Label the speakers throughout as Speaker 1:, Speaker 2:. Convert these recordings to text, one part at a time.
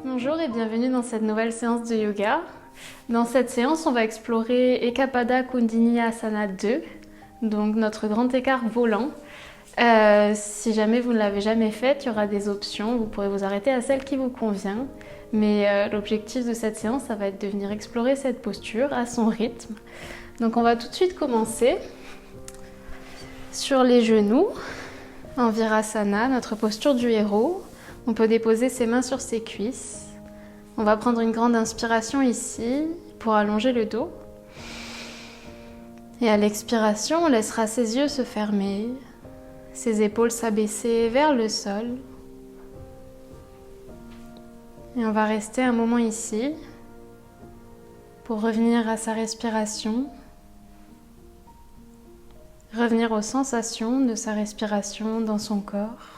Speaker 1: Bonjour et bienvenue dans cette nouvelle séance de yoga. Dans cette séance, on va explorer Ekapada Kundalini Asana 2, donc notre grand écart volant. Si jamais vous ne l'avez jamais fait, il y aura des options, vous pourrez vous arrêter à celle qui vous convient. Mais l'objectif de cette séance, ça va être de venir explorer cette posture à son rythme. Donc on va tout de suite commencer sur les genoux, en Virasana, notre posture du héros. On peut déposer ses mains sur ses cuisses. On va prendre une grande inspiration ici pour allonger le dos. Et à l'expiration, on laissera ses yeux se fermer, ses épaules s'abaisser vers le sol. Et on va rester un moment ici pour revenir à sa respiration, revenir aux sensations de sa respiration dans son corps.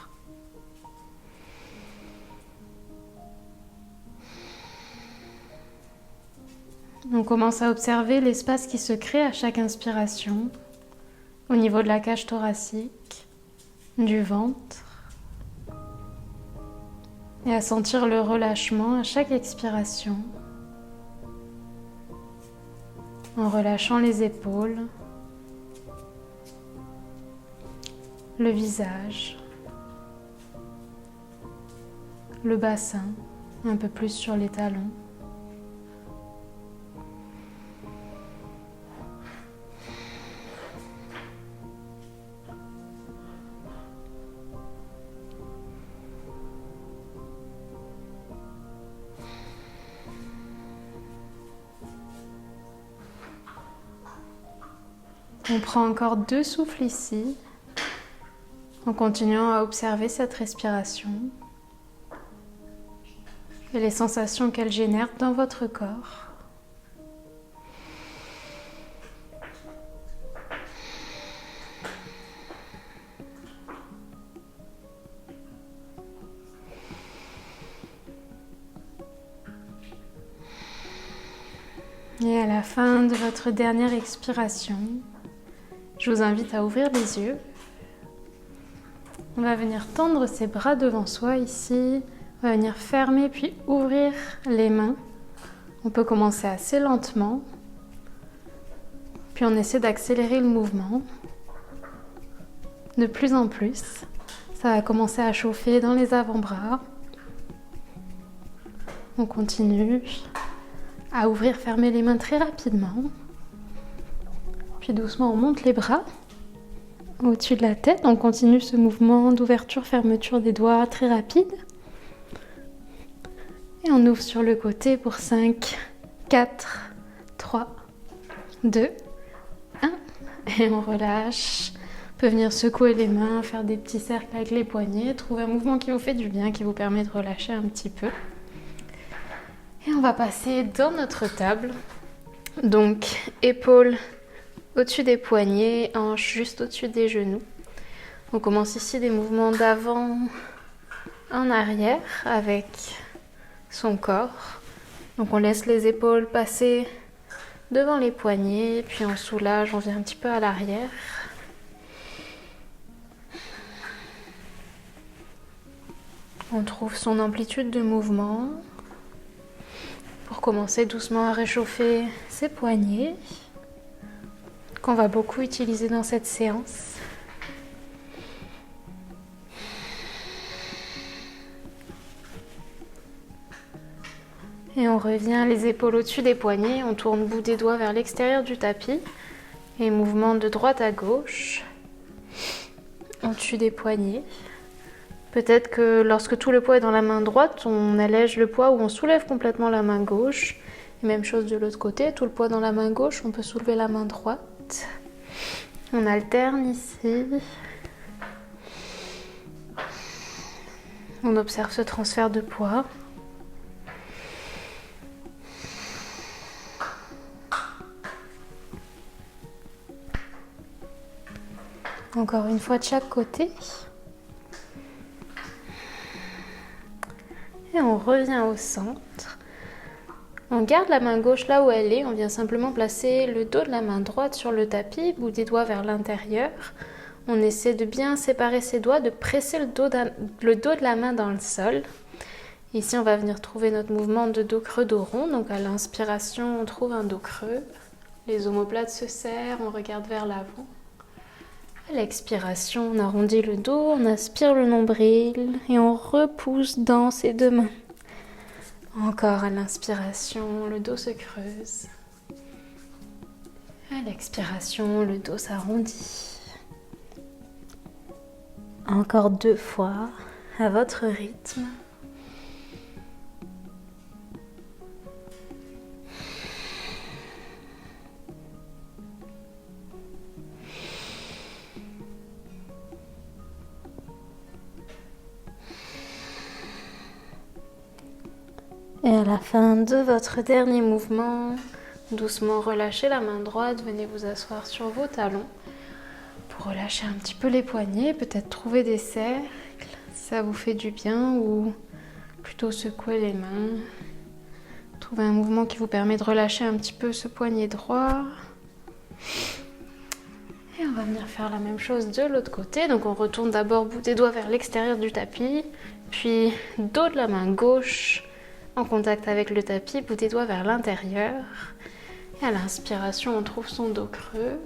Speaker 1: On commence à observer l'espace qui se crée à chaque inspiration, au niveau de la cage thoracique, du ventre, et à sentir le relâchement à chaque expiration, en relâchant les épaules, le visage, le bassin, un peu plus sur les talons. On prend encore 2 souffles ici, en continuant à observer cette respiration et les sensations qu'elle génère dans votre corps. Et à la fin de votre dernière expiration, je vous invite à ouvrir les yeux. On va venir tendre ses bras devant soi ici. On va venir fermer puis ouvrir les mains. On peut commencer assez lentement. Puis on essaie d'accélérer le mouvement. De plus en plus. Ça va commencer à chauffer dans les avant-bras. On continue à ouvrir, fermer les mains très rapidement. Puis doucement, on monte les bras au-dessus de la tête. On continue ce mouvement d'ouverture, fermeture des doigts très rapide. Et on ouvre sur le côté pour 5, 4, 3, 2, 1. Et on relâche. On peut venir secouer les mains, faire des petits cercles avec les poignets. Trouver un mouvement qui vous fait du bien, qui vous permet de relâcher un petit peu. Et on va passer dans notre table. Donc, épaules au-dessus des poignets, hanches juste au-dessus des genoux. On commence ici des mouvements d'avant en arrière avec son corps. Donc on laisse les épaules passer devant les poignets, puis on soulage, on vient un petit peu à l'arrière. On trouve son amplitude de mouvement pour commencer doucement à réchauffer ses poignets, qu'on va beaucoup utiliser dans cette séance. Et on revient les épaules au-dessus des poignets, on tourne le bout des doigts vers l'extérieur du tapis et mouvement de droite à gauche au-dessus des poignets. Peut-être que lorsque tout le poids est dans la main droite, on allège le poids ou on soulève complètement la main gauche. Et même chose de l'autre côté, tout le poids dans la main gauche, on peut soulever la main droite. On alterne ici. On observe ce transfert de poids. Encore une fois de chaque côté. Et on revient au centre. On garde la main gauche là où elle est. On vient simplement placer le dos de la main droite sur le tapis, bout des doigts vers l'intérieur. On essaie de bien séparer ses doigts, de presser le dos de la main dans le sol. Ici, on va venir trouver notre mouvement de dos creux, dos rond. Donc à l'inspiration, on trouve un dos creux. Les omoplates se serrent, on regarde vers l'avant. À l'expiration, on arrondit le dos, on aspire le nombril et on repousse dans ses deux mains. Encore à l'inspiration, le dos se creuse. À l'expiration, le dos s'arrondit. Encore 2 fois, à votre rythme. Et à la fin de votre dernier mouvement, doucement relâchez la main droite, venez vous asseoir sur vos talons pour relâcher un petit peu les poignets, peut-être trouver des cercles si ça vous fait du bien ou plutôt secouer les mains. Trouvez un mouvement qui vous permet de relâcher un petit peu ce poignet droit. Et on va venir faire la même chose de l'autre côté. Donc on retourne d'abord bout des doigts vers l'extérieur du tapis, puis dos de la main gauche en contact avec le tapis, bout des doigts vers l'intérieur. Et à l'inspiration, on trouve son dos creux.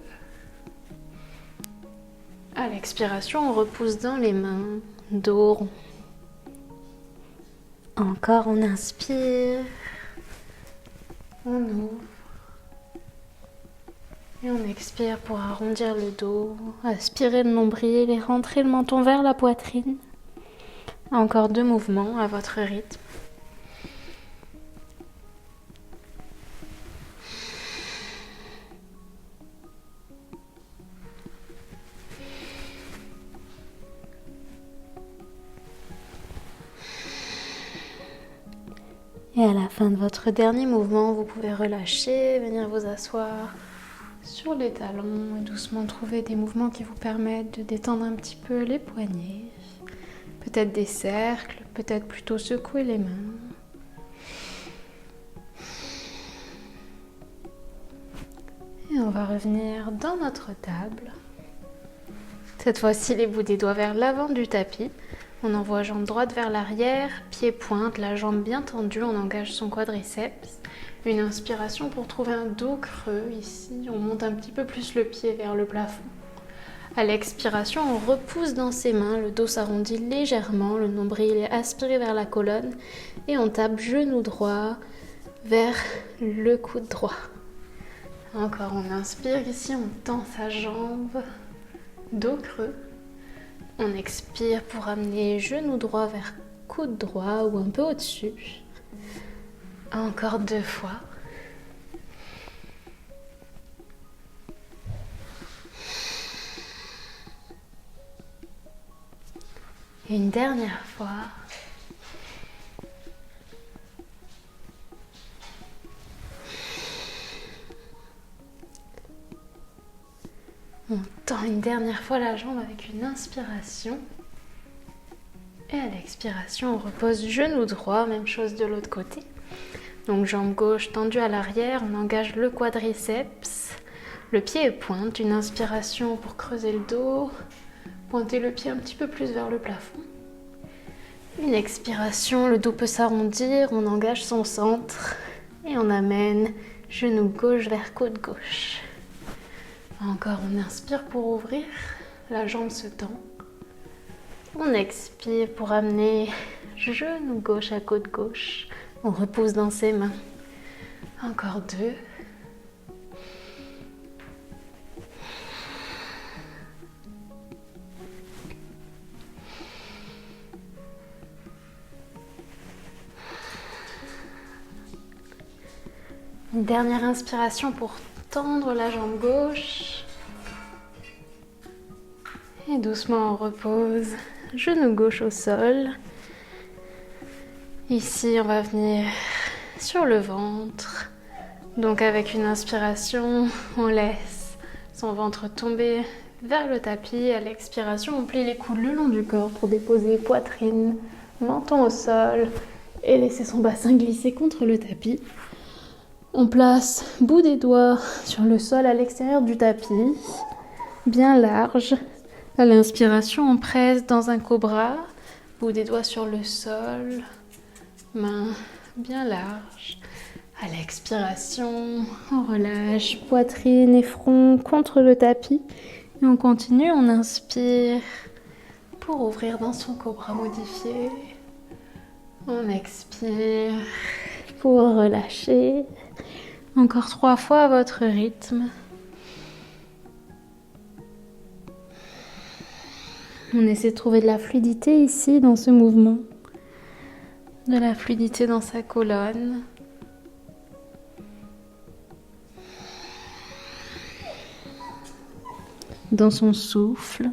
Speaker 1: À l'expiration, on repousse dans les mains, dos rond. Encore, on inspire. On ouvre. Et on expire pour arrondir le dos, aspirer le nombril et rentrer le menton vers la poitrine. Encore 2 mouvements à votre rythme. Et à la fin de votre dernier mouvement, vous pouvez relâcher, venir vous asseoir sur les talons et doucement trouver des mouvements qui vous permettent de détendre un petit peu les poignets. Peut-être des cercles, peut-être plutôt secouer les mains. Et on va revenir dans notre table. Cette fois-ci, les bouts des doigts vers l'avant du tapis. On envoie jambe droite vers l'arrière, pied pointe, la jambe bien tendue, on engage son quadriceps. Une inspiration pour trouver un dos creux ici, on monte un petit peu plus le pied vers le plafond. À l'expiration, on repousse dans ses mains, le dos s'arrondit légèrement, le nombril est aspiré vers la colonne et on tape genou droit vers le coude droit. Encore, on inspire ici, on tend sa jambe, dos creux. On expire pour amener genou droit vers coude droit ou un peu au-dessus. Encore 2 fois. Et une dernière fois. On tend une dernière fois la jambe avec une inspiration. Et à l'expiration, on repose genou droit, même chose de l'autre côté. Donc jambe gauche tendue à l'arrière, on engage le quadriceps. Le pied pointe, une inspiration pour creuser le dos. Pointez le pied un petit peu plus vers le plafond. Une expiration, le dos peut s'arrondir, on engage son centre. Et on amène genou gauche vers côte gauche. Encore, on inspire pour ouvrir, la jambe se tend. On expire pour amener genou gauche à côte gauche. On repousse dans ses mains. Encore 2. Une dernière inspiration pour tendre la jambe gauche. Et doucement on repose, genou gauche au sol. Ici on va venir sur le ventre. Donc avec une inspiration, on laisse son ventre tomber vers le tapis. À l'expiration, on plie les coudes le long du corps pour déposer poitrine, menton au sol et laisser son bassin glisser contre le tapis. On place bout des doigts sur le sol à l'extérieur du tapis, bien large. À l'inspiration, on presse dans un cobra, bout des doigts sur le sol, Mains bien larges. À l'expiration, on relâche poitrine et front contre le tapis. Et on continue, on inspire pour ouvrir dans son cobra modifié. On expire pour relâcher. Encore 3 fois à votre rythme. On essaie de trouver de la fluidité ici dans ce mouvement. De la fluidité dans sa colonne. Dans son souffle.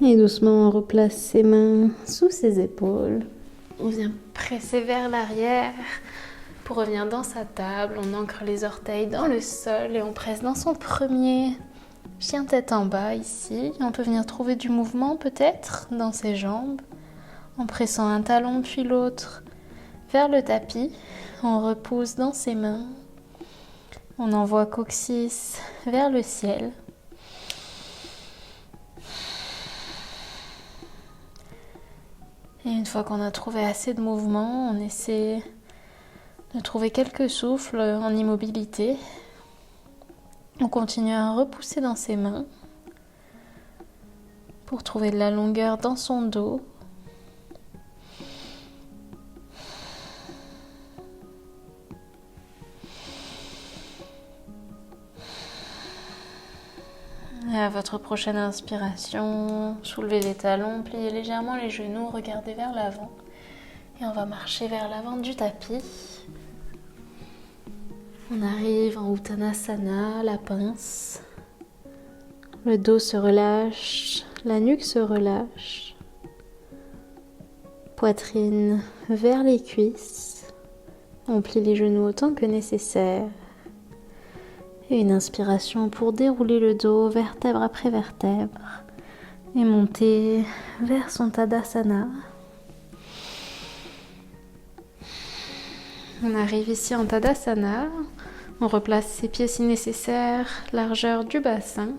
Speaker 1: Et doucement, on replace ses mains sous ses épaules. On vient presser vers l'arrière pour revenir dans sa table. On ancre les orteils dans le sol et on presse dans son premier chien tête en bas ici. On peut venir trouver du mouvement peut-être dans ses jambes en pressant un talon puis l'autre vers le tapis. On repousse dans ses mains. On envoie coccyx vers le ciel. Et une fois qu'on a trouvé assez de mouvement, on essaie de trouver quelques souffles en immobilité. On continue à repousser dans ses mains pour trouver de la longueur dans son dos. Et à votre prochaine inspiration, soulevez les talons, pliez légèrement les genoux, regardez vers l'avant. Et on va marcher vers l'avant du tapis. On arrive en Uttanasana, la pince. Le dos se relâche, la nuque se relâche. Poitrine vers les cuisses. On plie les genoux autant que nécessaire. Et une inspiration pour dérouler le dos vertèbre après vertèbre et monter vers son Tadasana. On arrive ici en Tadasana, on replace ses pieds si nécessaire, largeur du bassin,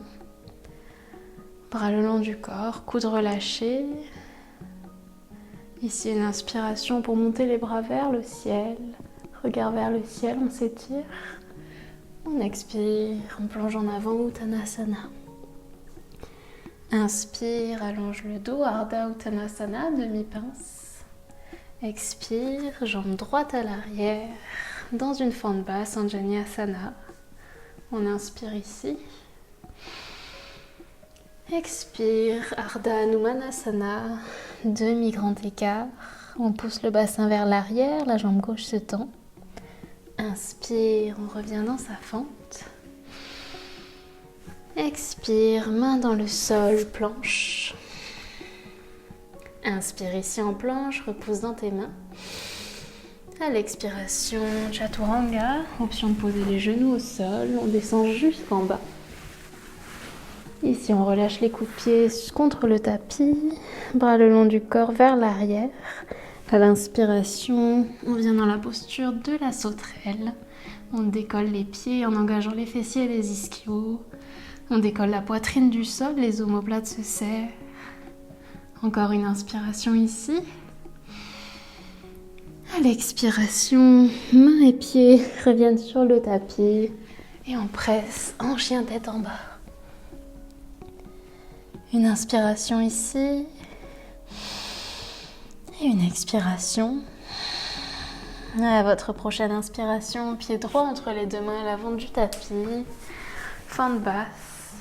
Speaker 1: bras le long du corps, coudes relâchés. Ici une inspiration pour monter les bras vers le ciel, regard vers le ciel, on s'étire. On expire, on plonge en avant, Uttanasana. Inspire, allonge le dos, Ardha Uttanasana, demi-pince. Expire, jambe droite à l'arrière, dans une fente basse, Anjaneyasana. On inspire ici. Expire, Ardha Hanumanasana, demi-grand écart. On pousse le bassin vers l'arrière, la jambe gauche se tend. Inspire, on revient dans sa fente. Expire, main dans le sol, planche. Inspire ici en planche, repousse dans tes mains. À l'expiration, Chaturanga, option de poser les genoux au sol, on descend jusqu'en bas. Ici, on relâche les coups de pied contre le tapis, bras le long du corps vers l'arrière. À l'inspiration, on vient dans la posture de la sauterelle. On décolle les pieds en engageant les fessiers et les ischios. On décolle la poitrine du sol, les omoplates se serrent. Encore une inspiration ici. À l'expiration, mains et pieds reviennent sur le tapis et on presse en chien tête en bas. Une inspiration ici. Et une expiration. À votre prochaine inspiration, pied droit entre les deux mains à l'avant du tapis. Fente basse.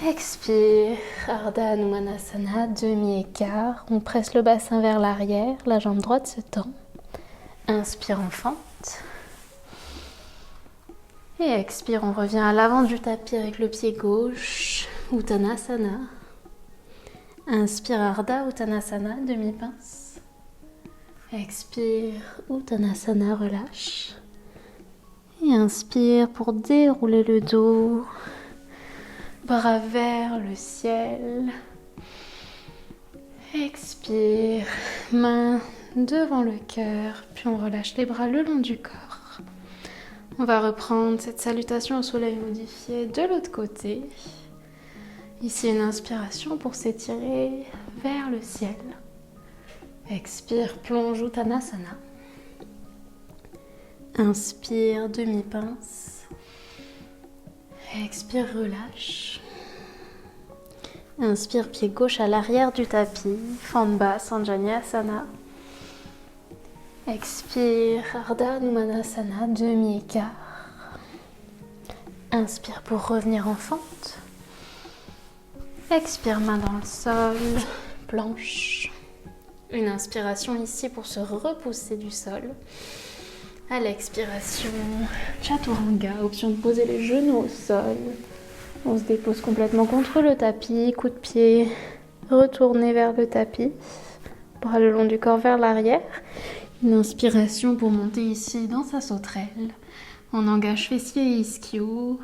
Speaker 1: Expire, Ardha Hanumanasana, demi-écart. On presse le bassin vers l'arrière, la jambe droite se tend. Inspire en fente. Et expire, on revient à l'avant du tapis avec le pied gauche. Uttanasana. Inspire, Ardha Uttanasana, demi-pince. Expire, Uttanasana, relâche. Et inspire pour dérouler le dos. Bras vers le ciel. Expire, main devant le cœur. Puis on relâche les bras le long du corps. On va reprendre cette salutation au soleil modifié de l'autre côté. Ici, une inspiration pour s'étirer vers le ciel. Expire, plonge Uttanasana. Inspire, demi-pince. Expire, relâche. Inspire, pied gauche à l'arrière du tapis, fente basse, Anjaneyasana. Expire, Ardha Numanasana, demi-écart. Inspire pour revenir en fente. Expire, main dans le sol, planche. Une inspiration ici pour se repousser du sol. À l'expiration, Chaturanga, option de poser les genoux au sol. On se dépose complètement contre le tapis, coup de pied retourné vers le tapis. Bras le long du corps vers l'arrière. Une inspiration pour monter ici dans sa sauterelle. On engage fessier et ischio.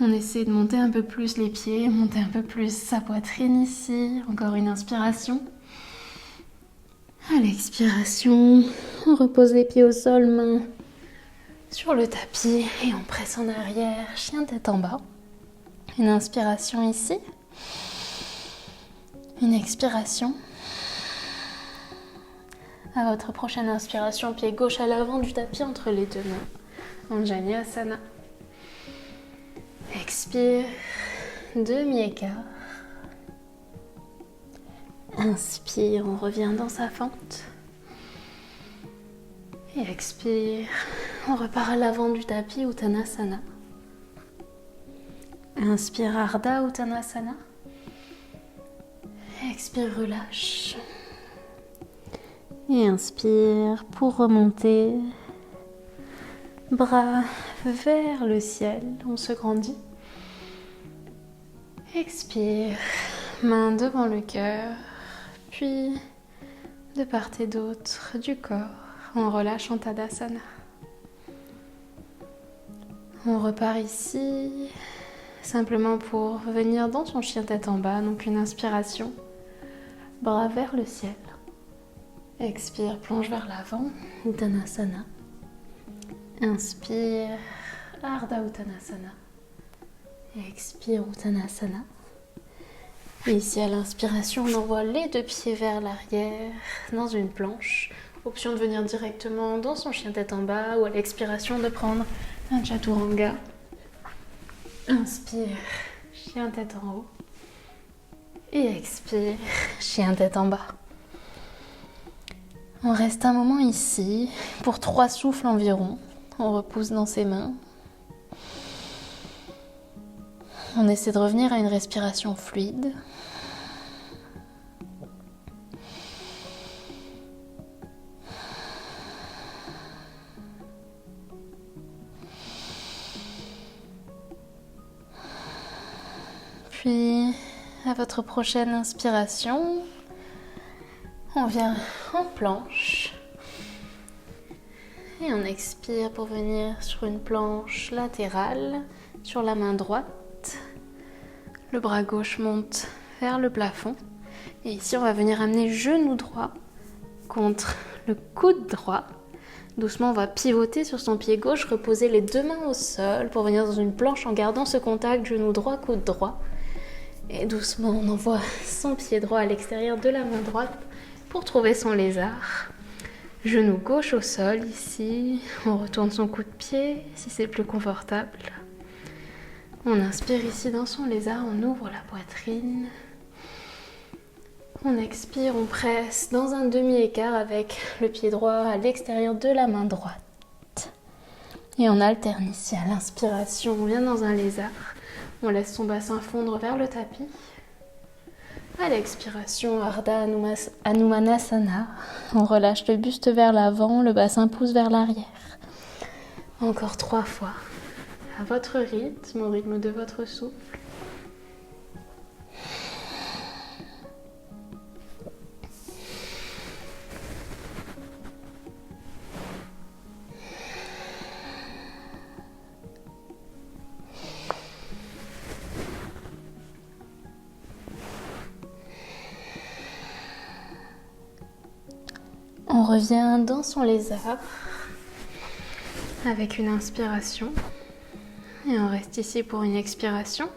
Speaker 1: On essaie de monter un peu plus les pieds, monter un peu plus sa poitrine ici. Encore une inspiration. À l'expiration, on repose les pieds au sol, mains sur le tapis et on presse en arrière, chien tête en bas. Une inspiration ici. Une expiration. À votre prochaine inspiration, pied gauche à l'avant du tapis entre les deux mains. Anjaneyasana. Expire, demi-écart. Inspire, on revient dans sa fente. Et expire, on repart à l'avant du tapis, Uttanasana. Inspire, Ardha Uttanasana. Expire, relâche. Et inspire pour remonter. Bras vers le ciel, on se grandit. Expire, main devant le cœur, puis de part et d'autre du corps, on relâche en Tadasana. On repart ici, simplement pour venir dans son chien tête en bas, donc une inspiration, bras vers le ciel. Expire, plonge vers l'avant, Uttanasana. Inspire, Ardha Uttanasana. Expire, Uttanasana. Et ici, à l'inspiration, on envoie les deux pieds vers l'arrière, dans une planche. Option de venir directement dans son chien tête en bas, ou à l'expiration de prendre un Chaturanga. Inspire, chien tête en haut. Et expire, chien tête en bas. On reste un moment ici, pour 3 souffles environ. On repousse dans ses mains. On essaie de revenir à une respiration fluide. Puis, à votre prochaine inspiration, on vient en planche. Et on expire pour venir sur une planche latérale, sur la main droite. Le bras gauche monte vers le plafond. Et ici, on va venir amener genou droit contre le coude droit. Doucement, on va pivoter sur son pied gauche, reposer les deux mains au sol pour venir dans une planche en gardant ce contact genou droit, coude droit. Et doucement, on envoie son pied droit à l'extérieur de la main droite pour trouver son lézard. Genou gauche au sol ici, on retourne son coup de pied si c'est plus confortable. On inspire ici dans son lézard, on ouvre la poitrine. On expire, on presse dans un demi-écart avec le pied droit à l'extérieur de la main droite. Et on alterne ici à l'inspiration, on vient dans un lézard. On laisse son bassin fondre vers le tapis. À l'expiration, Ardha Hanumanasana. On relâche le buste vers l'avant, le bassin pousse vers l'arrière. Encore 3 fois. À votre rythme, au rythme de votre souffle. On revient dans son lézard. avec une inspiration. Et on reste ici pour une expiration.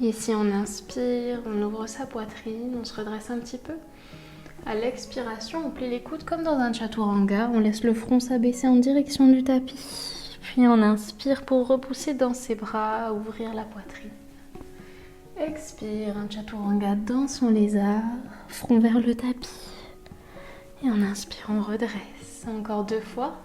Speaker 1: Ici, on inspire, on ouvre sa poitrine, on se redresse un petit peu. À l'expiration, on plie les coudes comme dans un chaturanga. On laisse le front s'abaisser en direction du tapis. Puis on inspire pour repousser dans ses bras, ouvrir la poitrine. Expire, un chaturanga dans son lézard, front vers le tapis. Et on inspire, on redresse. Encore 2 fois.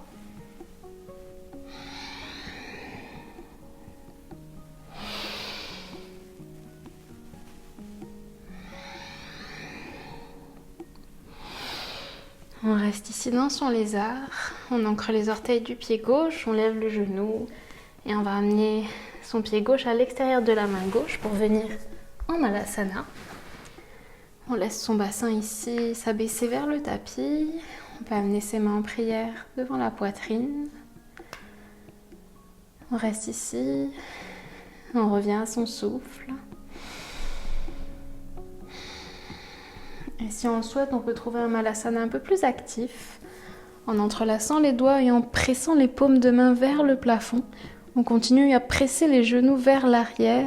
Speaker 1: On reste ici dans son lézard, on ancre les orteils du pied gauche, on lève le genou et on va amener son pied gauche à l'extérieur de la main gauche pour venir en Malasana. On laisse son bassin ici s'abaisser vers le tapis, on peut amener ses mains en prière devant la poitrine. On reste ici, on revient à son souffle. Et si on le souhaite, on peut trouver un Malasana un peu plus actif. En entrelaçant les doigts et en pressant les paumes de main vers le plafond, on continue à presser les genoux vers l'arrière,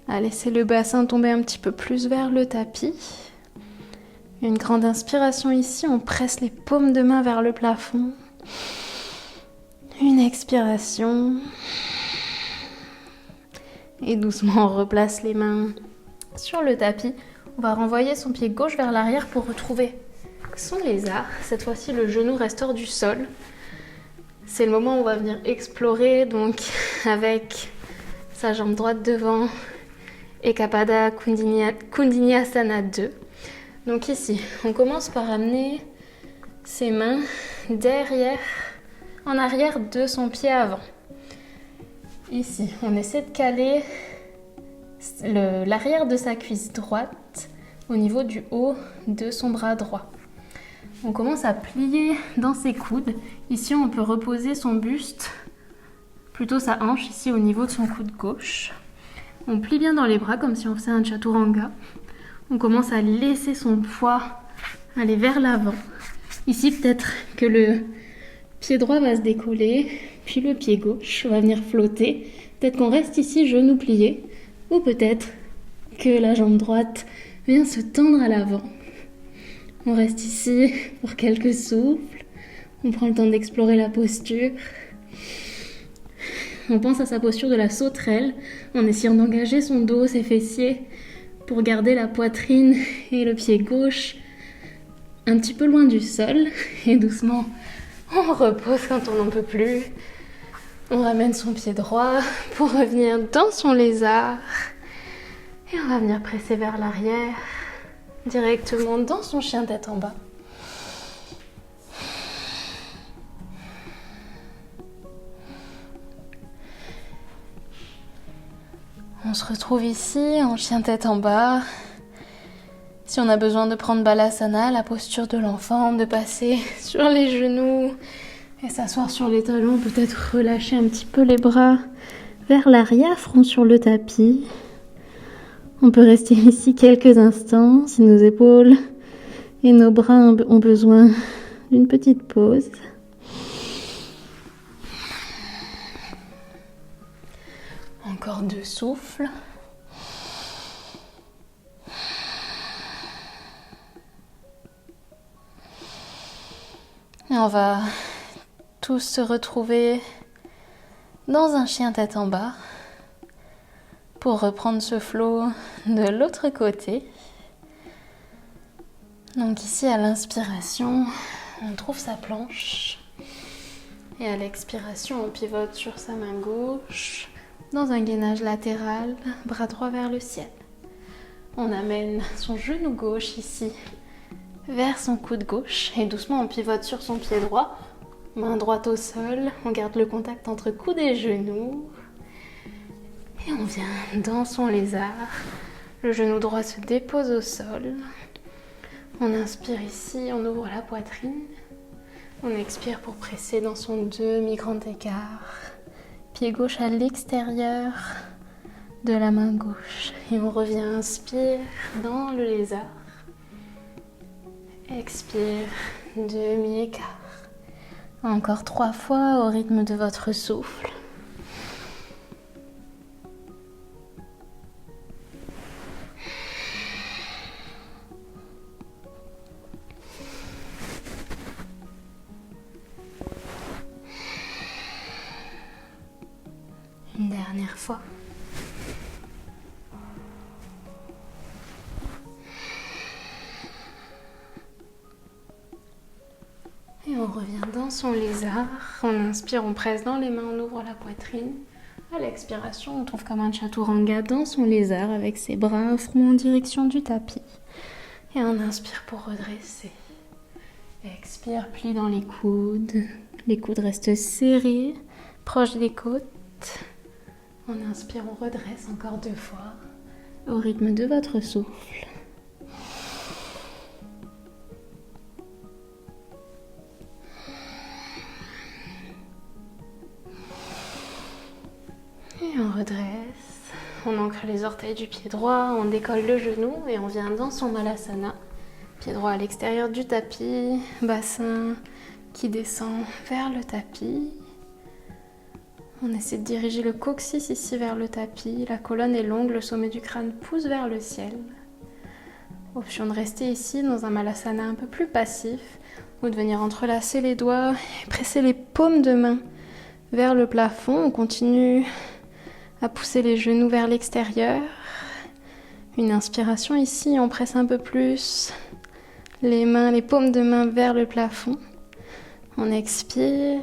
Speaker 1: à laisser le bassin tomber un petit peu plus vers le tapis. Une grande inspiration ici, on presse les paumes de main vers le plafond. Une expiration. Et doucement, on replace les mains sur le tapis. On va renvoyer son pied gauche vers l'arrière pour retrouver son lézard. Cette fois-ci, le genou reste hors du sol. C'est le moment où on va venir explorer, donc avec sa jambe droite devant, Ekapada Kundiniasana 2. Donc ici, on commence par amener ses mains en arrière de son pied avant. Ici, on essaie de caler l'arrière de sa cuisse droite au niveau du haut de son bras droit. On commence à plier dans ses coudes. Ici, on peut reposer son buste, plutôt sa hanche, ici au niveau de son coude gauche. On plie bien dans les bras comme si on faisait un chaturanga. On commence à laisser son poids aller vers l'avant. Ici, peut-être que le pied droit va se décoller, puis le pied gauche va venir flotter. Peut-être qu'on reste ici, genoux pliés, ou peut-être que la jambe droite vient se tendre à l'avant. On reste ici pour quelques souffles. On prend le temps d'explorer la posture. On pense à sa posture de la sauterelle en essayant d'engager son dos, ses fessiers, pour garder la poitrine et le pied gauche un petit peu loin du sol. Et doucement, on repose quand on n'en peut plus. On ramène son pied droit pour revenir dans son lézard. Et on va venir presser vers l'arrière, directement dans son chien tête en bas. On se retrouve ici en chien tête en bas. Si on a besoin de prendre Balasana, la posture de l'enfant, de passer sur les genoux et s'asseoir sur les talons, peut-être relâcher un petit peu les bras vers l'arrière, front sur le tapis. On peut rester ici quelques instants si nos épaules et nos bras ont besoin d'une petite pause. Encore 2 souffles. Et on va tous se retrouver dans un chien tête en bas pour reprendre ce flow de l'autre côté. Donc ici, à l'inspiration, on trouve sa planche. Et à l'expiration, on pivote sur sa main gauche dans un gainage latéral, bras droit vers le ciel. On amène son genou gauche ici vers son coude gauche et doucement on pivote sur son pied droit. Main droite au sol, on garde le contact entre coude et genou. Et on vient dans son lézard. Le genou droit se dépose au sol. On inspire ici, on ouvre la poitrine. On expire pour presser dans son demi-grand écart. Pied gauche à l'extérieur de la main gauche. Et on revient, inspire dans le lézard. Expire, demi-écart. Encore 3 fois au rythme de votre souffle. Une dernière fois. Et on revient dans son lézard. On inspire, on presse dans les mains, on ouvre la poitrine. À l'expiration, on trouve comme un chaturanga dans son lézard avec ses bras front en direction du tapis. Et on inspire pour redresser. Expire, plie dans les coudes. Les coudes restent serrés, proches des côtes. On inspire, on redresse encore 2 fois, au rythme de votre souffle. Et on redresse. On ancre les orteils du pied droit, on décolle le genou et on vient dans son Malasana. Pied droit à l'extérieur du tapis, bassin qui descend vers le tapis. On essaie de diriger le coccyx ici vers le tapis. La colonne est longue, le sommet du crâne pousse vers le ciel. Option de rester ici dans un Malasana un peu plus passif ou de venir entrelacer les doigts et presser les paumes de main vers le plafond. On continue à pousser les genoux vers l'extérieur. Une inspiration ici, on presse un peu plus les mains, les paumes de main vers le plafond. On expire.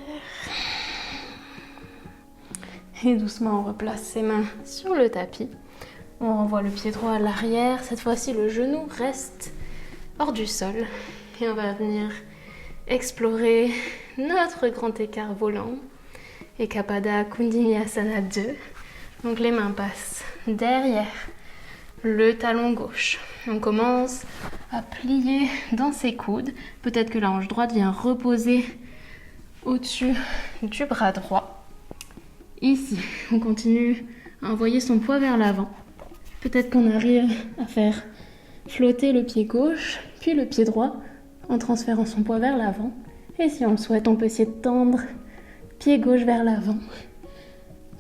Speaker 1: Et doucement, on replace ses mains sur le tapis. On renvoie le pied droit à l'arrière. Cette fois-ci, le genou reste hors du sol. Et on va venir explorer notre grand écart volant. Ekapada Kundiniyasana 2. Donc les mains passent derrière le talon gauche. On commence à plier dans ses coudes. Peut-être que la hanche droite vient reposer au-dessus du bras droit. Ici, on continue à envoyer son poids vers l'avant. Peut-être qu'on arrive à faire flotter le pied gauche, puis le pied droit, en transférant son poids vers l'avant. Et si on le souhaite, on peut essayer de tendre pied gauche vers l'avant.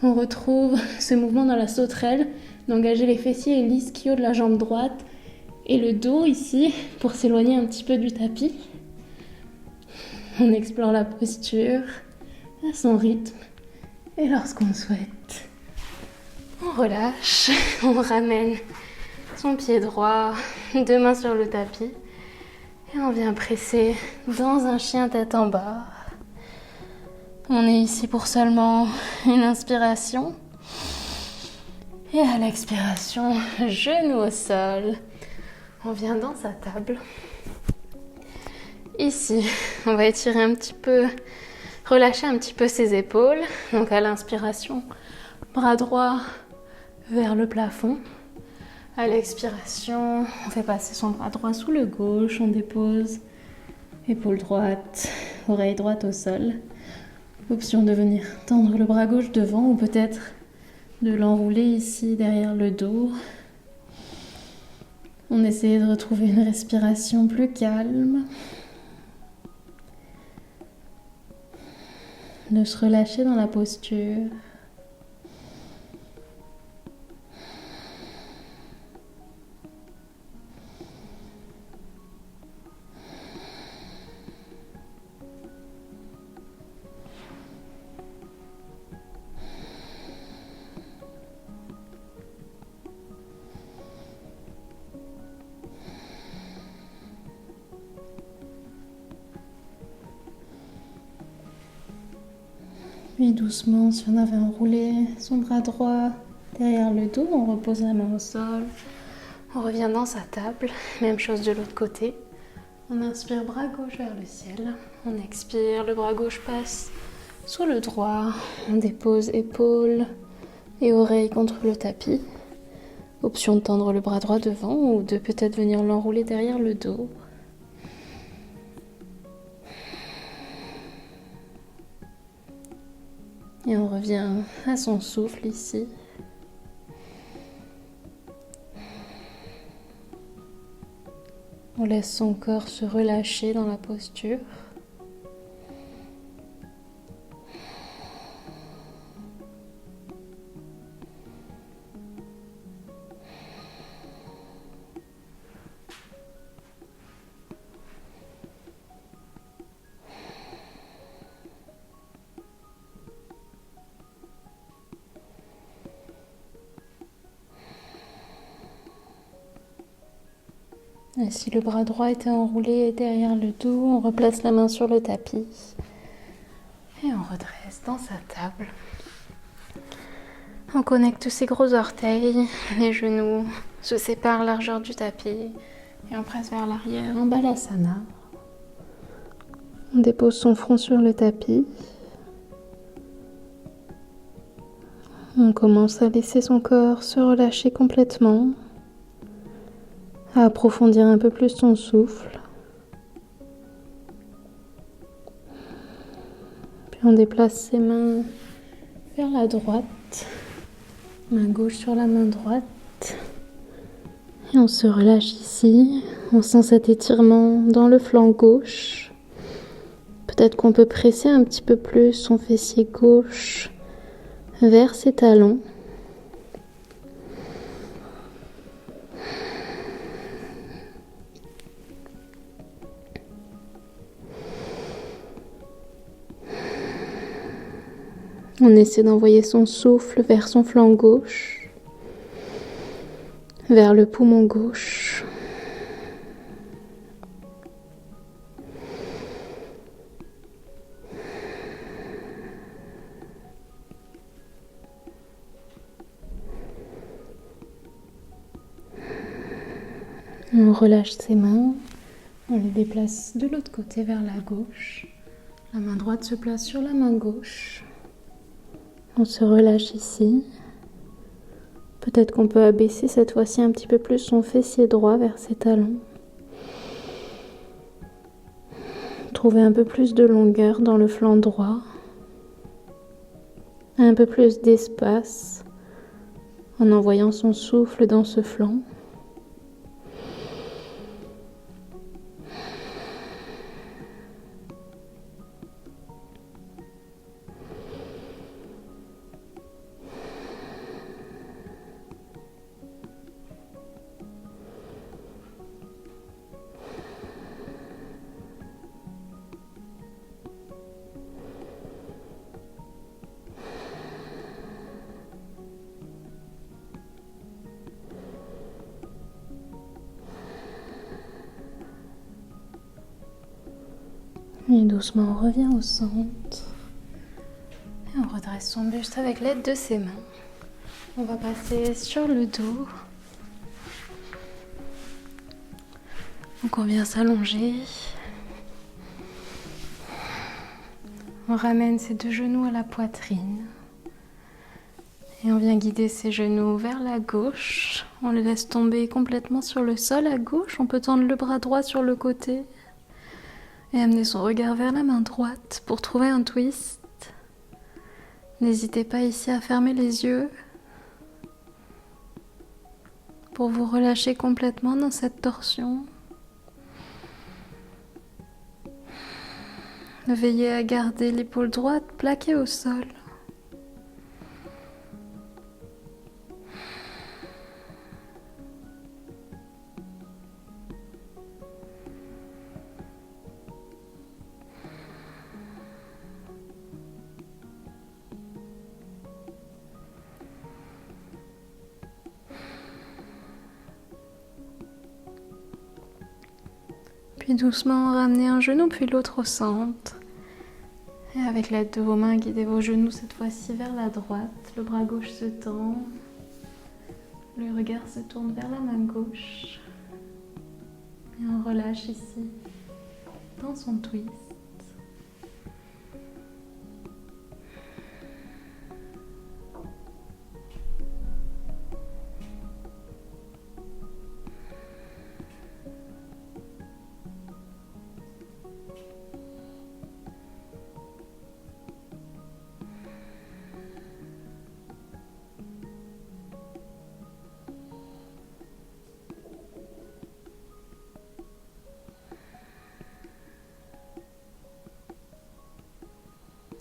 Speaker 1: On retrouve ce mouvement dans la sauterelle, d'engager les fessiers et l'ischio de la jambe droite et le dos ici pour s'éloigner un petit peu du tapis. On explore la posture à son rythme et lorsqu'on souhaite, on relâche, on ramène son pied droit, 2 mains sur le tapis et on vient presser dans un chien tête en bas. On est ici pour seulement une inspiration. Et à l'expiration, genou au sol. On vient dans sa table. Ici, on va étirer un petit peu, relâcher un petit peu ses épaules. Donc à l'inspiration, bras droit vers le plafond. À l'expiration, on fait passer son bras droit sous le gauche. On dépose épaule droite, oreille droite au sol. Option de venir tendre le bras gauche devant ou peut-être de l'enrouler ici derrière le dos. On essaie de retrouver une respiration plus calme. De se relâcher dans la posture. Puis doucement, si on avait enroulé son bras droit derrière le dos, on repose la main au sol. On revient dans sa table, même chose de l'autre côté. On inspire bras gauche vers le ciel. On expire, le bras gauche passe sous le droit. On dépose épaules et oreilles contre le tapis. Option de tendre le bras droit devant ou de peut-être venir l'enrouler derrière le dos. Et on revient à son souffle ici. On laisse son corps se relâcher dans la posture. Et si le bras droit était enroulé derrière le dos, on replace la main sur le tapis et on redresse dans sa table. On connecte ses gros orteils, les genoux se séparent largeur du tapis et on presse vers l'arrière en balasana. On dépose son front sur le tapis. On commence à laisser son corps se relâcher complètement, à approfondir un peu plus son souffle. Puis on déplace ses mains vers la droite, main gauche sur la main droite. Et on se relâche ici. On sent cet étirement dans le flanc gauche. Peut-être qu'on peut presser un petit peu plus son fessier gauche vers ses talons. On essaie d'envoyer son souffle vers son flanc gauche, vers le poumon gauche. On relâche ses mains, on les déplace de l'autre côté vers la gauche. La main droite se place sur la main gauche. On se relâche ici. Peut-être qu'on peut abaisser cette fois-ci un petit peu plus son fessier droit vers ses talons. Trouver un peu plus de longueur dans le flanc droit. Un peu plus d'espace en envoyant son souffle dans ce flanc. Et doucement, on revient au centre. Et on redresse son buste avec l'aide de ses mains. On va passer sur le dos. Donc on vient s'allonger. On ramène ses deux genoux à la poitrine. Et on vient guider ses genoux vers la gauche. On les laisse tomber complètement sur le sol à gauche. On peut tendre le bras droit sur le côté. Et amener son regard vers la main droite pour trouver un twist. N'hésitez pas ici à fermer les yeux pour vous relâcher complètement dans cette torsion. Veillez à garder l'épaule droite plaquée au sol. Puis doucement ramenez un genou puis l'autre au centre. Et avec l'aide de vos mains, guidez vos genoux cette fois-ci vers la droite. Le bras gauche se tend. Le regard se tourne vers la main gauche. Et on relâche ici dans son twist.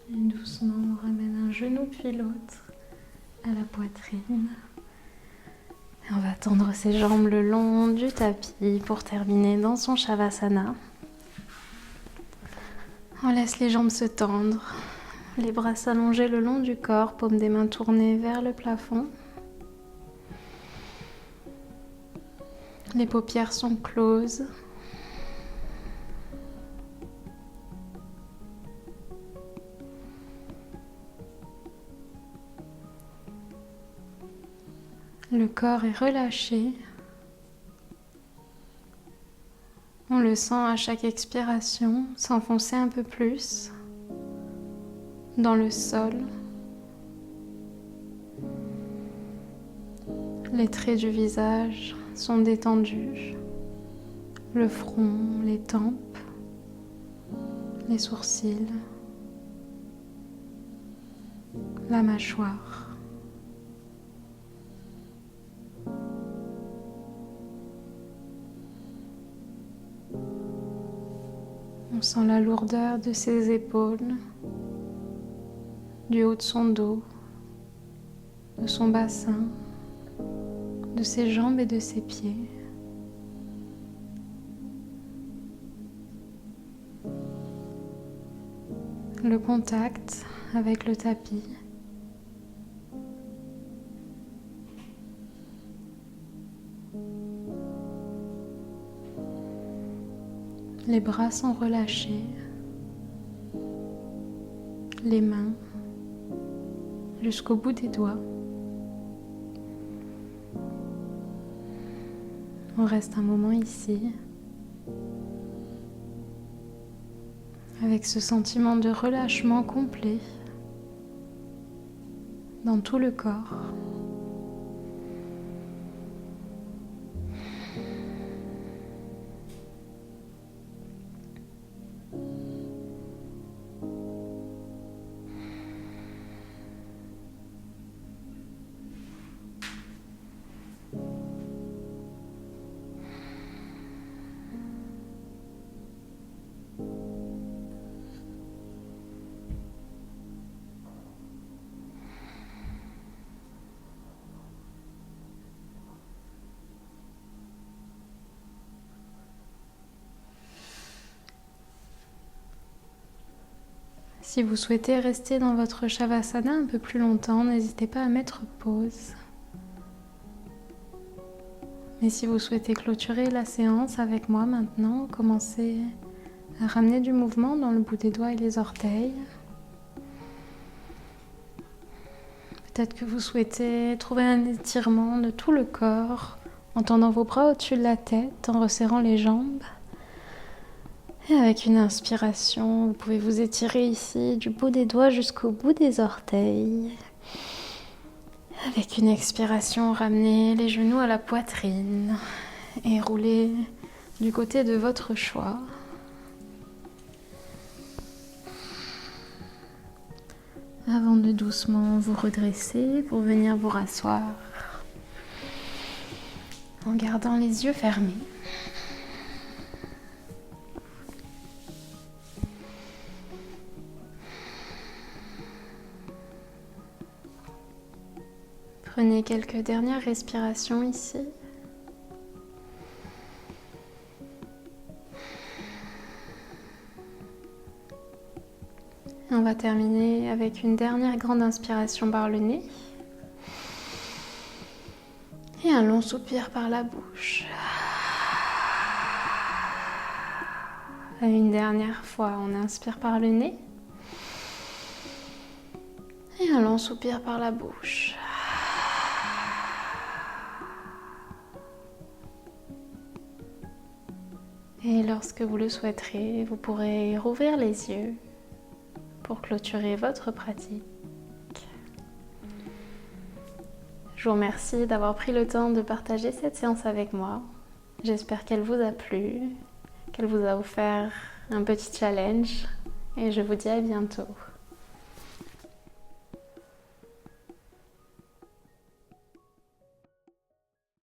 Speaker 1: Et doucement, on ramène un genou puis l'autre à la poitrine. Et on va tendre ses jambes le long du tapis pour terminer dans son Shavasana. On laisse les jambes se tendre, les bras s'allonger le long du corps, paumes des mains tournées vers le plafond. Les paupières sont closes. Le corps est relâché. On le sent à chaque expiration s'enfoncer un peu plus dans le sol. Les traits du visage sont détendus. Le front, les tempes, les sourcils, la mâchoire. On sent la lourdeur de ses épaules, du haut de son dos, de son bassin, de ses jambes et de ses pieds. Le contact avec le tapis. Les bras sont relâchés, les mains jusqu'au bout des doigts. On reste un moment ici, avec ce sentiment de relâchement complet dans tout le corps. Si vous souhaitez rester dans votre Shavasana un peu plus longtemps, n'hésitez pas à mettre pause. Mais si vous souhaitez clôturer la séance avec moi maintenant, commencez à ramener du mouvement dans le bout des doigts et les orteils. Peut-être que vous souhaitez trouver un étirement de tout le corps en tendant vos bras au-dessus de la tête, en resserrant les jambes. Et avec une inspiration, vous pouvez vous étirer ici du bout des doigts jusqu'au bout des orteils. Avec une expiration, ramenez les genoux à la poitrine et roulez du côté de votre choix. Avant de doucement vous redresser pour venir vous rasseoir en gardant les yeux fermés. Prenez quelques dernières respirations ici. On va terminer avec une dernière grande inspiration par le nez. Et un long soupir par la bouche. Une dernière fois, on inspire par le nez. Et un long soupir par la bouche. Et lorsque vous le souhaiterez, vous pourrez rouvrir les yeux pour clôturer votre pratique. Je vous remercie d'avoir pris le temps de partager cette séance avec moi. J'espère qu'elle vous a plu, qu'elle vous a offert un petit challenge et je vous dis à bientôt.